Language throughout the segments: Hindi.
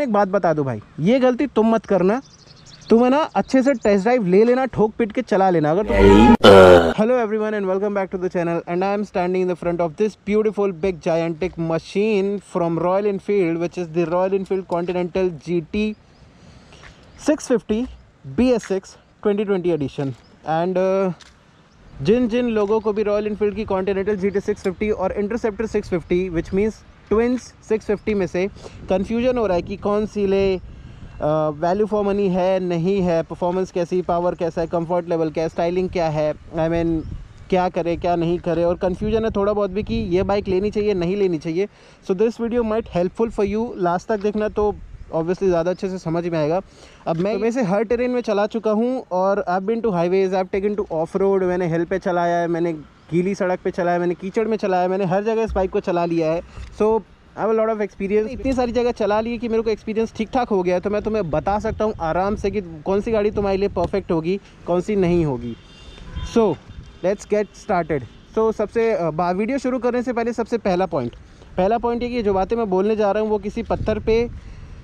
एक बात बता दूं भाई, ये गलती तुम मत करना। तुम है ना अच्छे से टेस्ट ड्राइव ले लेना, ठोक पीट के चला लेना अगर hello everyone and welcome back to the channel and I am standing in the front of this beautiful big giantic machine from Royal Enfield which is the Royal Enfield Continental GT 650 BS6 2020 edition. And जिन लोगों को भी रॉयल एनफील्ड की कॉन्टिनेंटल GT 650 और इंटरसेप्टर 650 विच मीन्स ट्विंस 650 में से कन्फ्यूजन हो रहा है कि कौन सी ले, वैल्यू फॉर मनी है नहीं है, परफॉर्मेंस कैसी, पावर कैसा है, कंफर्ट लेवल क्या है, स्टाइलिंग क्या है, आई मीन क्या करे क्या नहीं करे, और कन्फ्यूजन है थोड़ा बहुत भी कि ये बाइक लेनी चाहिए नहीं लेनी चाहिए। So this video might helpful for you. Last तक देखना तो ऑब्वियसली ज़्यादा अच्छे से समझ में आएगा। अब मैं वैसे हर टेरेन में चला चुका हूँ और I have been to highways, I have taken to off road, मैंने हिल पे चलाया है, मैंने गीली सड़क पे चलाया, मैंने कीचड़ में चलाया, मैंने हर जगह इस बाइक को चला लिया है। So I have a lot of experience, इतनी सारी जगह चला ली कि मेरे को एक्सपीरियंस ठीक ठाक हो गया है। तो मैं तुम्हें बता सकता हूँ आराम से कि कौन सी गाड़ी तुम्हारे लिए परफेक्ट होगी, कौन सी नहीं होगी। So let's get started. So सबसे वीडियो शुरू करने से पहले सबसे पहला पॉइंट ये कि जो बातें मैं बोलने जा रहा हूँ वो किसी पत्थर पे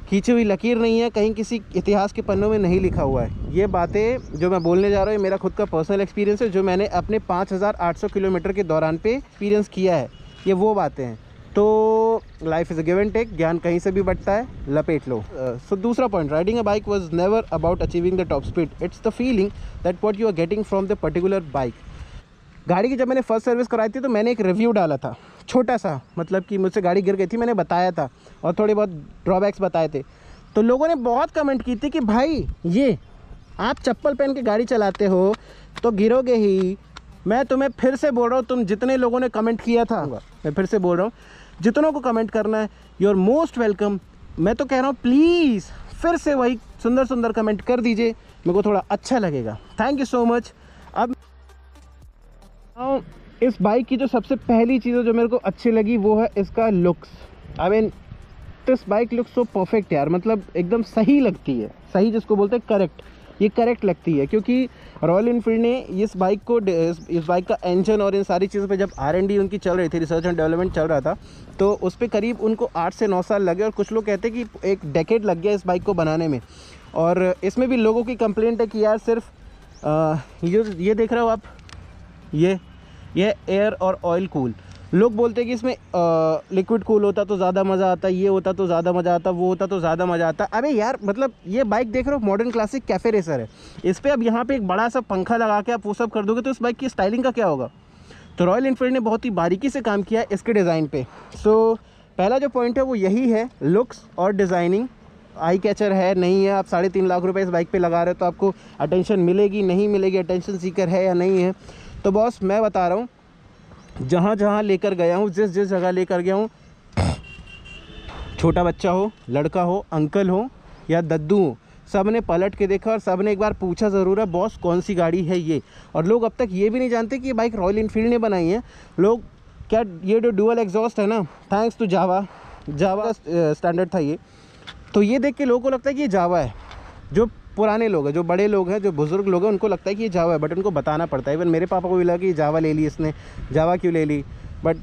खींची हुई लकीर नहीं है, कहीं किसी इतिहास के पन्नों में नहीं लिखा हुआ है। ये बातें जो मैं बोलने जा रहा हूँ मेरा खुद का पर्सनल एक्सपीरियंस है, जो मैंने अपने 5800 किलोमीटर के दौरान पे एक्सपीरियंस किया है। ये वो बातें हैं। तो life is a give and take, ज्ञान कहीं से भी बढ़ता है, लपेट लो। सो दूसरा point, riding a bike was never about achieving the top speed, it's the feeling that what you are getting from the particular bike. गाड़ी की जब मैंने फर्स्ट सर्विस कराई थी तो मैंने एक रिव्यू डाला था छोटा सा, मतलब कि मुझसे गाड़ी गिर गई थी, मैंने बताया था और थोड़े बहुत ड्रॉबैक्स बताए थे। तो लोगों ने बहुत कमेंट की थी कि भाई ये आप चप्पल पहन के गाड़ी चलाते हो तो गिरोगे ही। मैं तुम्हें फिर से बोल रहा हूँ, तुम जितने लोगों ने कमेंट किया था, मैं फिर से बोल रहा हूँ, जितनों को कमेंट करना है यू आर मोस्ट वेलकम। मैं तो कह रहा हूँ प्लीज़ फिर से वही सुंदर सुंदर कमेंट कर दीजिए, मेरे को थोड़ा अच्छा लगेगा। Thank you so much. अब इस बाइक की जो सबसे पहली चीज़ जो मेरे को अच्छी लगी वो है इसका looks. I mean this bike looks so perfect यार, मतलब एकदम सही लगती है, सही जिसको बोलते हैं करेक्ट, ये करेक्ट लगती है। क्योंकि रॉयल एनफील्ड ने इस बाइक को, इस बाइक का इंजन और इन सारी चीज़ों पे जब R&D उनकी चल रही थी, रिसर्च एंड डेवलपमेंट चल रहा था, तो उस पर करीब उनको 8 से 9 साल लगे और कुछ लोग कहते हैं कि एक डेकेड लग गया इस बाइक को बनाने में। और इसमें भी लोगों की कंप्लेंट है कि यार सिर्फ ये देख रहे हो आप, ये एयर और ऑयल कूल, लोग बोलते हैं कि इसमें लिक्विड कूल होता तो ज़्यादा मज़ा आता, ये होता तो ज़्यादा मज़ा आता, वो होता तो ज़्यादा मज़ा आता। अबे यार मतलब ये बाइक देख रहे हो, मॉडर्न क्लासिक कैफ़े रेसर है, इस पर अब यहाँ पे एक बड़ा सा पंखा लगा के आप वो सब कर दोगे तो इस बाइक की स्टाइलिंग का क्या होगा। तो रॉयल एनफील्ड ने बहुत ही बारीकी से काम किया है इसके डिज़ाइन पे। सो पहला जो पॉइंट है वो यही है, लुक्स और डिज़ाइनिंग। आई कैचर है नहीं है, आप 3.5 लाख रुपये इस बाइक पे लगा रहे हो तो आपको अटेंशन मिलेगी नहीं मिलेगी, अटेंशन सीकर है या नहीं है। तो बॉस मैं बता रहा हूँ, जहाँ जहाँ लेकर गया हूँ, जिस जगह लेकर गया हूँ, छोटा बच्चा हो, लड़का हो, अंकल हो या दद्दू हो, सब ने पलट के देखा और सब ने एक बार पूछा ज़रूर है बॉस कौन सी गाड़ी है ये। और लोग अब तक ये भी नहीं जानते कि ये बाइक रॉयल एनफील्ड ने बनाई है। लोग क्या, ये जो डुअल एग्जॉस्ट है ना, थैंक्स टू जावा स्टैंडर्ड था ये, तो ये देख के लोगों को लगता है कि ये जावा है। जो पुराने लोग हैं, जो बड़े लोग हैं, जो बुज़ुर्ग लोग हैं, उनको लगता है कि ये जावा है, बट उनको बताना पड़ता है। इवन मेरे पापा को भी लगा कि जावा ले ली इसने, जावा क्यों ले ली, बट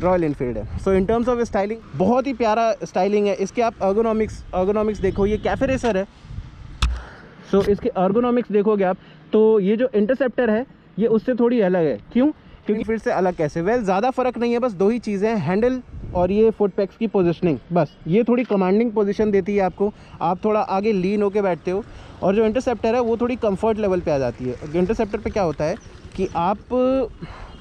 रॉयल एनफील्ड है। So in terms of styling बहुत ही प्यारा स्टाइलिंग है इसके। आप अर्गोनॉमिक्स देखो, ये कैफ़े रेसर है, सो इसके अर्गोनॉमिक्स देखोगे आप तो ये जो इंटरसेप्टर है ये उससे थोड़ी अलग है। क्यों? क्योंकि फिर से अलग कैसे, वेल ज़्यादा फ़र्क नहीं है, बस 2 ही चीज़ें हैं, हैंडल और ये फुट पैक्स की पोजीशनिंग। बस ये थोड़ी कमांडिंग पोजीशन देती है आपको, आप थोड़ा आगे लीन होके बैठते हो। और जो इंटरसेप्टर है वो थोड़ी कंफर्ट लेवल पे आ जाती है। इंटरसेप्टर पे क्या होता है कि आप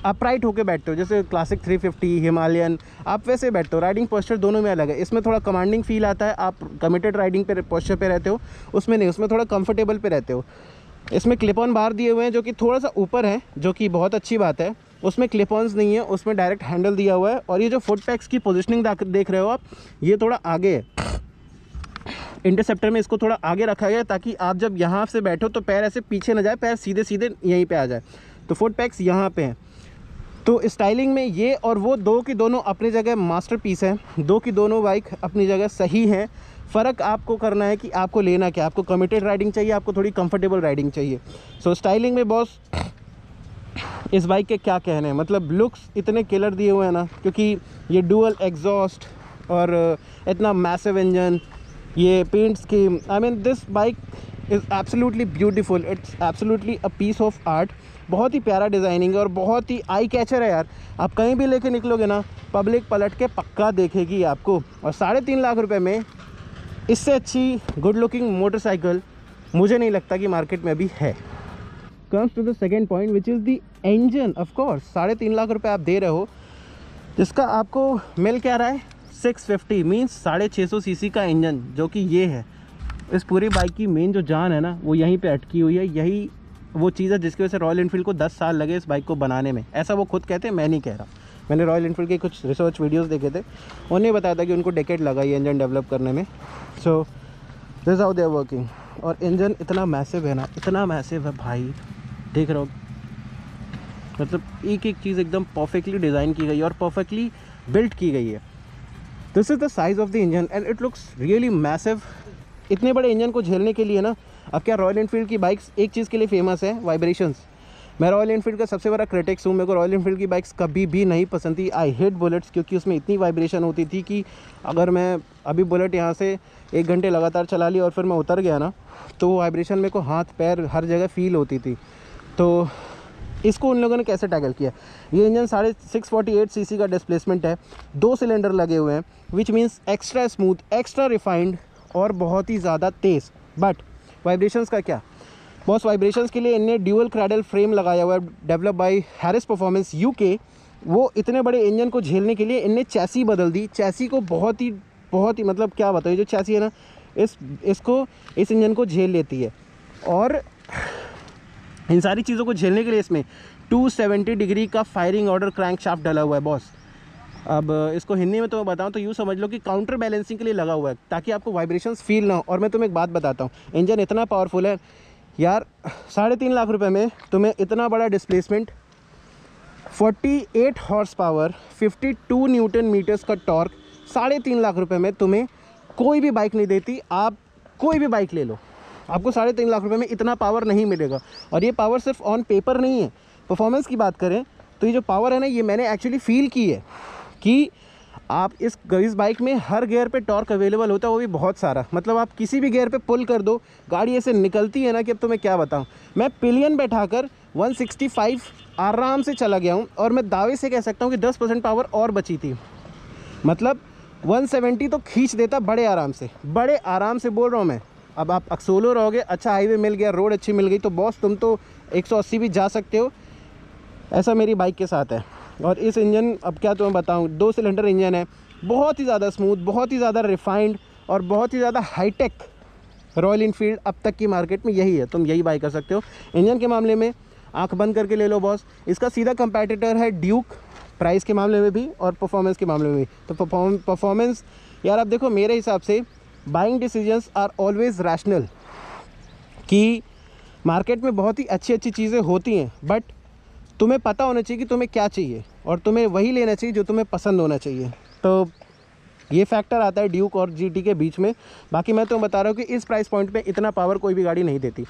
अपराइट होके बैठते हो, जैसे क्लासिक 350 हिमालयन आप वैसे बैठते हो, राइडिंग पोस्चर दोनों में अलग है। इसमें थोड़ा कमांडिंग फील आता है, आप कमिटेड राइडिंग पे पोस्चर पे रहते हो, उसमें नहीं, उसमें थोड़ा कंफर्टेबल पे रहते हो। इसमें क्लिप ऑन बार दिए हुए हैं जो कि थोड़ा सा ऊपर है, जो कि बहुत अच्छी बात है। उसमें क्लिप ऑन्स नहीं है, उसमें डायरेक्ट हैंडल दिया हुआ है। और ये जो फुट पैक्स की पोजीशनिंग देख रहे हो आप, ये थोड़ा आगे है। इंटरसेप्टर में इसको थोड़ा आगे रखा गया है ताकि आप जब यहाँ से बैठो तो पैर ऐसे पीछे ना जाए, पैर सीधे सीधे यहीं पे आ जाए। तो फुट पैक्स यहाँ पे हैं। तो स्टाइलिंग में ये और वो दो की दोनों अपनी जगह मास्टरपीस हैं, दो की दोनों बाइक अपनी जगह सही हैं। फ़र्क आपको करना है कि आपको लेना क्या, आपको कमिटेड राइडिंग चाहिए, आपको थोड़ी कंफर्टेबल राइडिंग चाहिए। सो स्टाइलिंग में बॉस इस बाइक के क्या कहने हैं, मतलब लुक्स इतने किलर दिए हुए हैं ना, क्योंकि ये डुअल एग्जॉस्ट और इतना मैसिव इंजन, ये paint scheme, I mean this bike is absolutely beautiful, it's absolutely a piece of art. बहुत ही प्यारा डिज़ाइनिंग है और बहुत ही आई कैचर है यार। आप कहीं भी लेके निकलोगे ना, पब्लिक पलट के पक्का देखेगी आपको। और 3.5 लाख रुपए में इससे अच्छी गुड लुकिंग मोटरसाइकिल मुझे नहीं लगता कि मार्केट में अभी है। Comes to the second point which is the engine. Of course 3.5 lakh रुपए आप दे रहे हो, जिसका आपको मिल क्या रहा है 650 मीन्स 650 सीसी का इंजन, जो कि ये है। इस पूरी बाइक की मेन जो जान है ना, वो यहीं पे अटकी हुई है। यही वो चीज़ है जिसकी वजह से रॉयल एनफील्ड को 10 साल लगे इस बाइक को बनाने में। ऐसा वो खुद कहते हैं, मैं नहीं कह रहा। मैंने रॉयल एनफील्ड के कुछ रिसर्च वीडियोस देखे थे, उन्हें बताया था कि उनको डेकेड लगा ये इंजन डेवलप करने में। So this how they are working. और इंजन इतना मैसिव है ना, इतना मैसिव है भाई, देख रहे हो, मतलब एक एक चीज़ एकदम परफेक्टली डिज़ाइन की गई है और परफेक्टली बिल्ट की गई है। This is the size of the engine and it looks really massive. इतने बड़े इंजन को झेलने के लिए ना, अब क्या रॉयल एनफील्ड की बाइक्स एक चीज़ के लिए फेमस है, वाइब्रेशंस। मैं रॉयल एनफील्ड का सबसे बड़ा क्रिटिक्स हूँ। मेरे को रॉयल एनफील्ड की बाइक्स कभी भी नहीं पसंद थी। आई हेट बुलेट्स, क्योंकि उसमें इतनी वाइब्रेशन होती थी कि अगर मैं अभी बुलेट यहाँ से 1 घंटे लगातार चला ली और फिर मैं उतर गया ना, तो वो वाइब्रेशन मेरे को हाथ पैर हर जगह फील होती थी। तो इसको उन लोगों ने कैसे टैकल किया। ये इंजन 648 सीसी का डिस्प्लेसमेंट है, 2 सिलेंडर लगे हुए हैं, which means extra smooth, extra refined और बहुत ही ज़्यादा तेज़। बट वाइब्रेशंस का क्या बॉस, वाइब्रेशंस के लिए इनने ड्यूअल क्रैडल फ्रेम लगाया हुआ है, develop by Harris performance UK. वो इतने बड़े इंजन को झेलने के लिए इनने चैसी बदल दी। चैसी को बहुत ही मतलब क्या बताइए, जो चैसी है ना, इस इंजन को झेल लेती है। और इन सारी चीज़ों को झेलने के लिए इसमें 270 डिग्री का फायरिंग ऑर्डर क्रैंक शाफ्ट डला हुआ है बॉस। अब इसको हिंदी में तो मैं बताऊं तो यूँ समझ लो कि काउंटर बैलेंसिंग के लिए लगा हुआ है, ताकि आपको वाइब्रेशंस फील ना हो। और मैं तुम्हें एक बात बताता हूँ, इंजन इतना पावरफुल है यार, 3.5 लाख रुपए में तुम्हें इतना बड़ा displacement, 48 horse power, 52 newton metres का टॉर्क 3.5 लाख रुपए में तुम्हें कोई भी बाइक नहीं देती। आप कोई भी बाइक ले लो, आपको 3.5 लाख रुपए में इतना पावर नहीं मिलेगा। और ये पावर सिर्फ ऑन पेपर नहीं है। परफॉर्मेंस की बात करें तो ये जो पावर है ना, ये मैंने एक्चुअली फील की है कि आप इस बाइक में हर गियर पे टॉर्क अवेलेबल होता है, वो भी बहुत सारा। मतलब आप किसी भी गियर पे पुल कर दो, गाड़ी ऐसे निकलती है ना कि अब तो मैं क्या बताऊं। मैं पिलियन बैठाकर 165 आराम से चला गया हूं और मैं दावे से कह सकता हूं कि 10% पावर और बची थी। मतलब 170 तो खींच देता बड़े आराम से बोल रहा हूँ मैं। अब आप अक्सोलो रहोगे, अच्छा हाईवे मिल गया, रोड अच्छी मिल गई, तो बॉस तुम तो 180 भी जा सकते हो। ऐसा मेरी बाइक के साथ है। और इस इंजन, अब क्या तुम्हें बताऊं, 2 सिलेंडर इंजन है, बहुत ही ज़्यादा स्मूथ, बहुत ही ज़्यादा रिफाइंड और बहुत ही ज़्यादा हाईटेक। रॉयल एनफील्ड अब तक की मार्केट में यही है, तुम यही बाई कर सकते हो। इंजन के मामले में आंख बंद करके ले लो बॉस, इसका सीधा कंपैटिटर है ड्यूक, प्राइस के मामले में भी और परफॉर्मेंस के मामले में भी। तो परफॉर्मेंस यार, अब देखो मेरे हिसाब से buying decisions are always rational, कि मार्केट में बहुत ही अच्छी चीज़ें होती हैं, बट तुम्हें पता होना चाहिए कि तुम्हें क्या चाहिए और तुम्हें वही लेना चाहिए जो तुम्हें पसंद होना चाहिए। तो ये फैक्टर आता है ड्यूक और जीटी के बीच में। बाकी मैं तो बता रहा हूँ कि इस प्राइस पॉइंट पे इतना पावर कोई भी गाड़ी नहीं देती,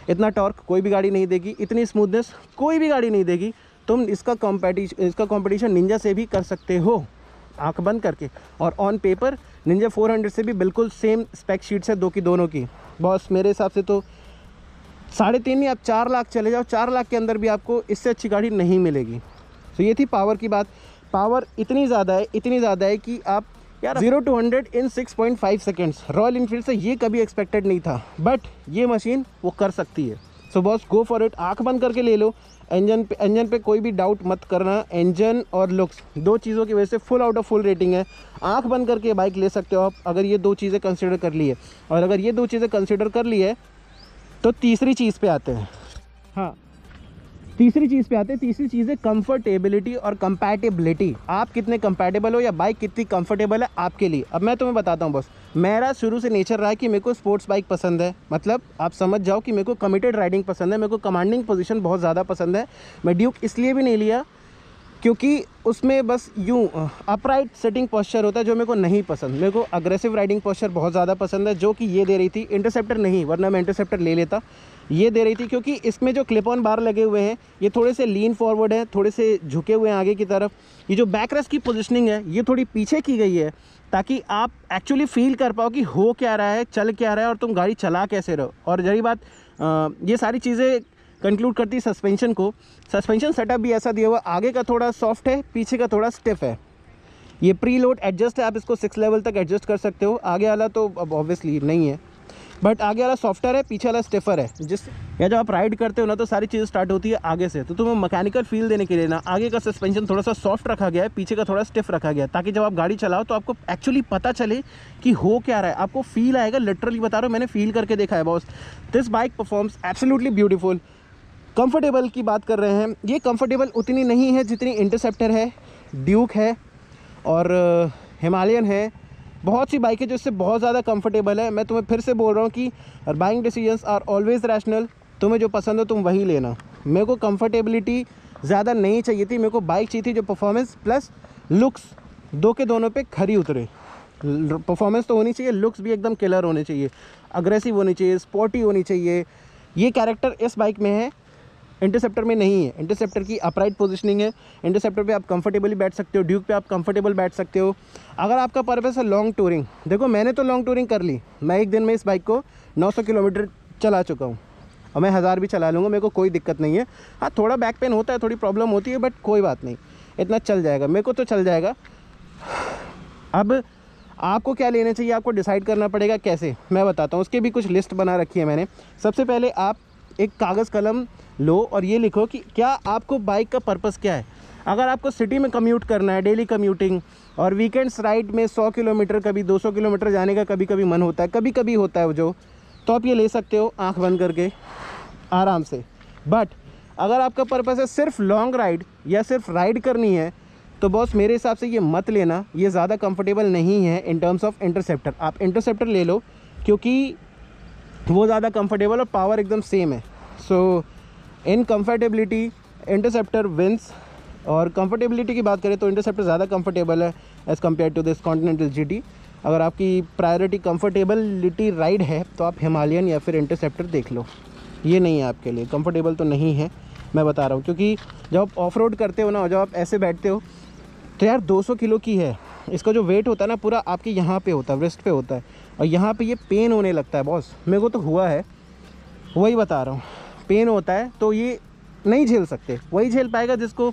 इतना टॉर्क कोई भी गाड़ी नहीं देगी, इतनी स्मूथनेस कोई भी गाड़ी नहीं देगी। तुम इसका कंपटीशन निंजा से भी कर सकते हो आंख बंद करके। और ऑन पेपर निंजा 400 से भी बिल्कुल सेम स्पेक शीट्स है दोनों की। बॉस मेरे हिसाब से तो 3.5 नहीं, आप 4 लाख चले जाओ, 4 लाख के अंदर भी आपको इससे अच्छी गाड़ी नहीं मिलेगी। तो ये थी पावर की बात। पावर इतनी ज़्यादा है कि आप यार 0 to 100 in 6.5 seconds. Royal Enfield से ये कभी एक्सपेक्टेड नहीं था, बट ये मशीन वो कर सकती है। So boss go for it, आंख बंद करके ले लो। इंजन पे कोई भी डाउट मत करना। इंजन और लुक्स 2 चीज़ों की वजह से full out of full rating है। आंख बंद करके बाइक ले सकते हो आप, अगर ये 2 चीज़ें कंसिडर कर ली है। और अगर ये 2 चीज़ें कंसिडर कर ली है तो तीसरी चीज़ पे आते हैं। हाँ, तीसरी चीज़ है कंफर्टेबिलिटी और कंपैटिबिलिटी। आप कितने कंपैटिबल हो या बाइक कितनी कंफर्टेबल है आपके लिए। अब मैं तुम्हें बताता हूँ बॉस, मेरा शुरू से नेचर रहा है कि मेरे को स्पोर्ट्स बाइक पसंद है। मतलब आप समझ जाओ कि मेरे को कमिटेड राइडिंग पसंद है, मेरे को कमांडिंग पोजीशन बहुत ज़्यादा पसंद है। मैं ड्यूक इसलिए भी नहीं लिया क्योंकि उसमें बस यूँ अपराइट सेटिंग पोस्चर होता है जो मेरे को नहीं पसंद। मेरे को अग्रेसिव राइडिंग पोस्चर बहुत ज़्यादा पसंद है, जो कि ये दे रही थी। इंटरसेप्टर नहीं, वरना मैं इंटरसेप्टर ले लेता। ये दे रही थी क्योंकि इसमें जो क्लिप ऑन बार लगे हुए हैं ये थोड़े से लीन फॉरवर्ड है, थोड़े से झुके हुए हैं आगे की तरफ। ये जो बैक रेस्ट की पोजिशनिंग है ये थोड़ी पीछे की गई है, ताकि आप एक्चुअली फील कर पाओ कि हो क्या रहा है, चल क्या रहा है और तुम गाड़ी चला कैसे रहो। और जरी बात ये सारी चीज़ें कंक्लूड करती है सस्पेंशन को। सस्पेंशन सेटअप भी ऐसा दिया हुआ, आगे का थोड़ा सॉफ्ट है, पीछे का थोड़ा स्टिफ है। ये प्री लोड एडजस्ट है, आप इसको 6 लेवल तक एडजस्ट कर सकते हो। आगे वाला तो अब ऑब्वियसली नहीं है, बट आगे वाला सॉफ्टर है, पीछे वाला स्टिफर है। या जब आप राइड करते हो ना तो सारी चीज़ें स्टार्ट होती है आगे से। तो तुम्हें मैकेनिकल फील देने के लिए ना आगे का सस्पेंशन थोड़ा सा सॉफ्ट रखा गया है, पीछे का थोड़ा स्टिफ रखा गया है, ताकि जब आप गाड़ी चलाओ तो आपको एक्चुअली पता चले कि हो क्या रहा है, आपको फील आएगा। लिटरली बता रहा हूँ, मैंने फील करके देखा है boss. This bike performs absolutely beautiful. Comfortable की बात कर रहे हैं, ये कंफर्टेबल उतनी नहीं है जितनी इंटरसेप्टर है, ड्यूक है और हिमालयन है। बहुत सी बाइकें जो इससे बहुत ज़्यादा कंफर्टेबल है। मैं तुम्हें फिर से बोल रहा हूँ कि buying decisions are always rational. तुम्हें जो पसंद हो तुम वही लेना। मेरे को कंफर्टेबिलिटी ज़्यादा नहीं चाहिए थी, मेरे को बाइक चाहिए थी जो परफॉर्मेंस प्लस लुक्स दो के दोनों पे खरी उतरे। परफॉर्मेंस तो होनी चाहिए, लुक्स भी एकदम किलर होने चाहिए, अग्रेसिव होनी चाहिए, स्पोर्टी होनी चाहिए। ये कैरेक्टर इस बाइक में है, इंटरसेप्टर में नहीं है। इंटरसेप्टर की अपराइट पोजीशनिंग है, इंटरसेप्टर पे आप कंफर्टेबली बैठ सकते हो, ड्यूक पे आप कंफर्टेबल बैठ सकते हो। अगर आपका पर्पस है लॉन्ग टूरिंग, देखो मैंने तो लॉन्ग टूरिंग कर ली। मैं एक दिन में इस बाइक को 900 किलोमीटर चला चुका हूँ और मैं 1000 भी चला लूँगा, मेरे को कोई दिक्कत नहीं है। हाँ, थोड़ा बैक पेन होता है, थोड़ी प्रॉब्लम होती है, बट कोई बात नहीं, इतना चल जाएगा, मेरे को तो चल जाएगा। अब आपको क्या लेना चाहिए, आपको डिसाइड करना पड़ेगा। कैसे, मैं बताता हूँ। उसकी भी कुछ लिस्ट बना रखी है मैंने। सबसे पहले आप एक कागज़ कलम लो और ये लिखो कि क्या आपको बाइक का पर्पस क्या है। अगर आपको सिटी में कम्यूट करना है, डेली कम्यूटिंग, और वीकेंड्स राइड में 100 किलोमीटर कभी 200 किलोमीटर जाने का कभी कभी मन होता है, कभी कभी होता है जो, तो आप ये ले सकते हो आंख बंद करके आराम से। बट अगर आपका पर्पस है सिर्फ लॉन्ग राइड या सिर्फ राइड करनी है, तो बॉस मेरे हिसाब से ये मत लेना। ये ज़्यादा कंफर्टेबल नहीं है इन टर्म्स ऑफ इंटरसेप्टर। आप इंटरसेप्टर ले लो क्योंकि वो ज़्यादा कंफर्टेबल और पावर एकदम सेम है। So in comfortability Interceptor wins. और कंफर्टेबिलिटी की बात करें तो इंटरसेप्टर ज़्यादा कंफर्टेबल है as compare to this Continental GT. अगर आपकी प्रायोरिटी कंफर्टेबिलिटी राइड है तो आप हिमालयन या फिर इंटरसेप्टर देख लो। ये नहीं है आपके लिए, कंफर्टेबल तो नहीं है, मैं बता रहा हूँ। क्योंकि जब आप ऑफ रोड करते हो ना, और जब आप ऐसे बैठते हो तो यार 200 किलो की है, इसका जो वेट होता है ना पूरा आपके यहाँ पे होता है, वेस्ट पे होता है, और यहाँ पे ये पेन होने लगता है बॉस। मेरे को तो हुआ है, वही बता रहा हूँ, पेन होता है। तो ये नहीं झेल सकते, वही झेल पाएगा जिसको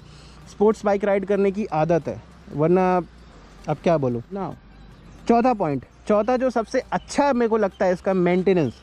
स्पोर्ट्स बाइक राइड करने की आदत है, वरना अब क्या बोलूँ ना। चौथा पॉइंट, चौथा जो सबसे अच्छा मेरे को लगता है इसका, मेंटेनेंस।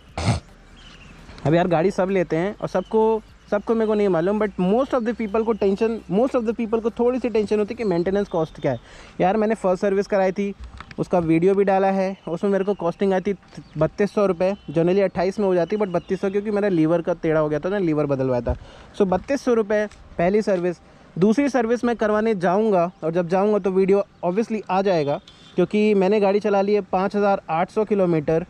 अब यार गाड़ी सब लेते हैं और सबको मेरे को नहीं मालूम, but most of the people को थोड़ी सी टेंशन होती है कि मेंटेनेंस कॉस्ट क्या है। यार मैंने फर्स्ट सर्विस कराई थी, उसका वीडियो भी डाला है, उसमें मेरे को कॉस्टिंग आई थी 3200 रुपये। जनरली 28 में हो जाती, बट 3200 क्योंकि मेरा लीवर का टेढ़ा हो गया था ना, लीवर बदलवाया था। सो 3200 रुपये पहली सर्विस। दूसरी सर्विस मैं करवाने जाऊँगा, और जब जाऊँगा तो वीडियो ऑब्वियसली आ जाएगा, क्योंकि मैंने गाड़ी चला ली है 5800 किलोमीटर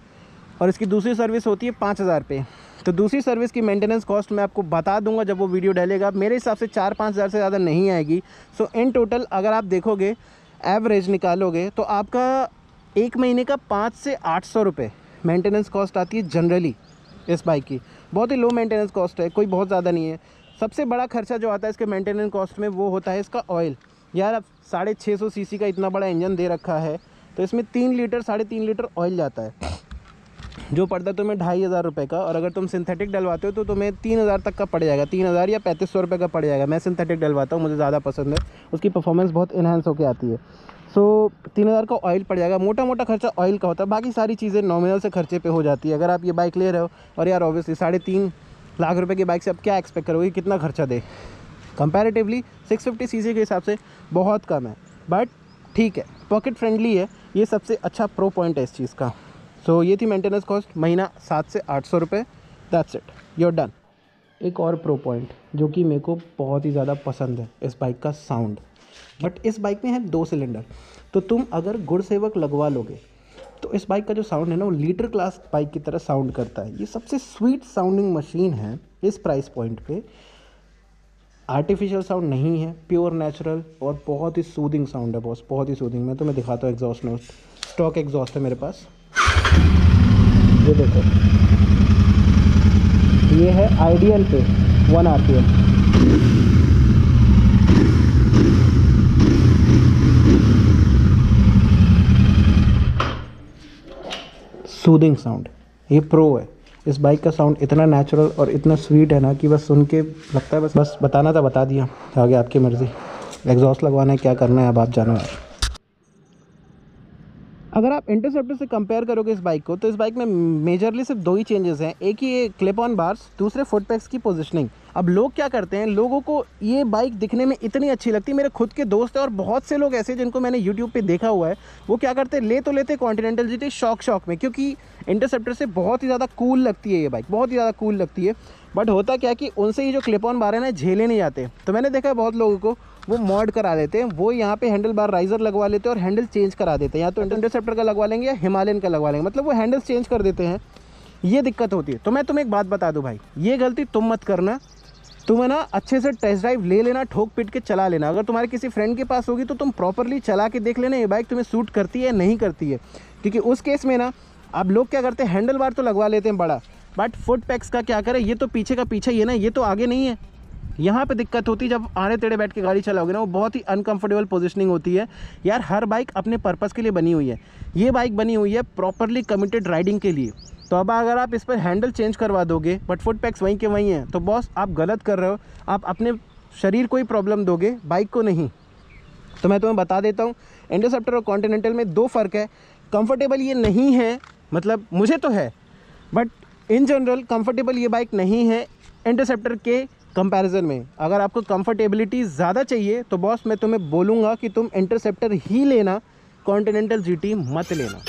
और इसकी दूसरी सर्विस होती है 5000 पे। तो दूसरी सर्विस की मेंटेनेंस कॉस्ट मैं आपको बता दूंगा जब वो वीडियो डालेगा। मेरे हिसाब से 4-5 हज़ार से ज़्यादा नहीं आएगी। सो इन टोटल अगर आप देखोगे, एवरेज निकालोगे, तो आपका एक महीने का 500 से 800 रुपये मेंटेनेंस कॉस्ट आती है जनरली इस बाइक की। बहुत ही लो मेंटेनेंस कॉस्ट है, कोई बहुत ज़्यादा नहीं है। सबसे बड़ा खर्चा जो आता है इसके मेंटेनेंस कॉस्ट में वो होता है इसका ऑयल। यार अब 650 सीसी का इतना बड़ा इंजन दे रखा है, तो इसमें 3 लीटर 3.5 लीटर ऑयल जाता है, जो पड़ता है तुम्हें 2500 रुपये का। और अगर तुम सिंथेटिक डलवाते हो तो तुम्हें 3000 तक का पड़ जाएगा, 3000 या 3500 रुपये का पड़ जाएगा। मैं सिंथेटिक डलवाता हूँ, मुझे ज़्यादा पसंद है, उसकी परफॉर्मेंस बहुत इन्हांस होकर आती है। सो 3000 का ऑयल पड़ जाएगा। मोटा मोटा खर्चा ऑयल का होता है, बाकी सारी चीज़ें नॉमिनल से खर्चे पे हो जाती है। अगर आप ये बाइक ले रहे हो, और यार ऑब्वियसली 3.5 लाख रुपये की बाइक से आप क्या एक्सपेक्ट करोगे, कितना खर्चा दे। कंपैरेटिवली 650 सीसी के हिसाब से बहुत कम है, बट ठीक है, पॉकेट फ्रेंडली है। ये सबसे अच्छा प्रो पॉइंट है इस चीज़ का। सो ये थी मेंटेनेंस कॉस्ट, महीना 700 से 800 रुपये। That's it, you are done. एक और प्रो पॉइंट जो कि मेरे को बहुत ही ज़्यादा पसंद है इस बाइक का, साउंड। बट इस बाइक में है 2 सिलेंडर, तो तुम अगर गुड़सेवक लगवा लोगे तो इस बाइक का जो साउंड है ना, वो लीटर क्लास बाइक की तरह साउंड करता है। ये सबसे स्वीट साउंडिंग मशीन है इस प्राइस पॉइंट पे। आर्टिफिशियल साउंड नहीं है, प्योर नेचुरल और बहुत ही सूदिंग साउंड है बॉस, बहुत ही सूदिंग। मैं तुम्हें दिखाता हूँ एग्जॉस्ट नोट। स्टॉक एग्जॉस्ट है मेरे पास, ये देखो, ये है आइडियल पे 1 RPM। सूदिंग साउंड, ये प्रो है। इस बाइक का साउंड इतना नेचुरल और इतना स्वीट है ना कि बस सुन के लगता है बस बताना था, बता दिया। आगे आपकी मर्ज़ी, एग्जॉस्ट लगवाना है, क्या करना है अब आप जानो यार। अगर आप इंटरसेप्टर से कंपेयर करोगे इस बाइक को, तो इस बाइक में मेजरली सिर्फ 2 ही चेंजेस हैं। एक ही ये क्लिप ऑन बार्स, दूसरे फुट पैक्स की पोजीशनिंग। अब लोग क्या करते हैं, लोगों को ये बाइक दिखने में इतनी अच्छी लगती है। मेरे खुद के दोस्त हैं और बहुत से लोग ऐसे जिनको मैंने यूट्यूब पे देखा हुआ है, वो क्या करते हैं, ले तो लेते कॉन्टिनेंटल जीटी शौक में, क्योंकि इंटरसेप्टर से बहुत ही ज़्यादा कूल लगती है ये बाइक, बहुत ही ज़्यादा कूल लगती है। बट होता क्या है कि उनसे ये जो क्लिप ऑन बार है ना, झेले नहीं जाते। तो मैंने देखा है बहुत लोगों को, वो मॉड करा लेते हैं, वो यहाँ पे हैंडल बार राइजर लगवा लेते हैं और हैंडल चेंज करा देते हैं, या तो इंटरसेप्टर का लगवा लेंगे या हिमालयन का लगवा लेंगे, मतलब वो हैंडल्स चेंज कर देते हैं। ये दिक्कत होती है। तो मैं तुम्हें एक बात बता दूं भाई, ये गलती तुम मत करना। तुम है ना अच्छे से टेस्ट ड्राइव ले लेना, ठोक पीट के चला लेना। अगर तुम्हारे किसी फ्रेंड के पास होगी तो तुम प्रॉपरली चला के देख लेना ये बाइक तुम्हें सूट करती है नहीं करती है। क्योंकि उस केस में ना, अब लोग क्या करते हैं, हैंडल बार तो लगवा लेते हैं बड़ा, बट फुट पैक्स का क्या करें, ये तो पीछे का पीछे ही है ना, ये तो आगे नहीं है। यहाँ पे दिक्कत होती है जब आड़े टेढ़े बैठ के गाड़ी चलाओगे ना, वो बहुत ही अनकंफर्टेबल पोजीशनिंग होती है यार। हर बाइक अपने पर्पस के लिए बनी हुई है, ये बाइक बनी हुई है प्रॉपरली कमिटेड राइडिंग के लिए। तो अब अगर आप इस पर हैंडल चेंज करवा दोगे बट फुट पैक्स वहीं के वहीं हैं, तो बॉस आप गलत कर रहे हो। आप अपने शरीर को ही प्रॉब्लम दोगे, बाइक को नहीं। तो मैं तुम्हें बता देता हूँ, इंटरसेप्टर और कॉन्टिनेंटल में 2 फ़र्क है। कंफर्टेबल ये नहीं है, मतलब मुझे तो है, बट इन जनरल कंफर्टेबल ये बाइक नहीं है इंटरसेप्टर के कंपैरिजन में। अगर आपको कंफर्टेबिलिटी ज़्यादा चाहिए तो बॉस मैं तुम्हें बोलूँगा कि तुम इंटरसेप्टर ही लेना, कॉन्टिनेंटल जीटी मत लेना।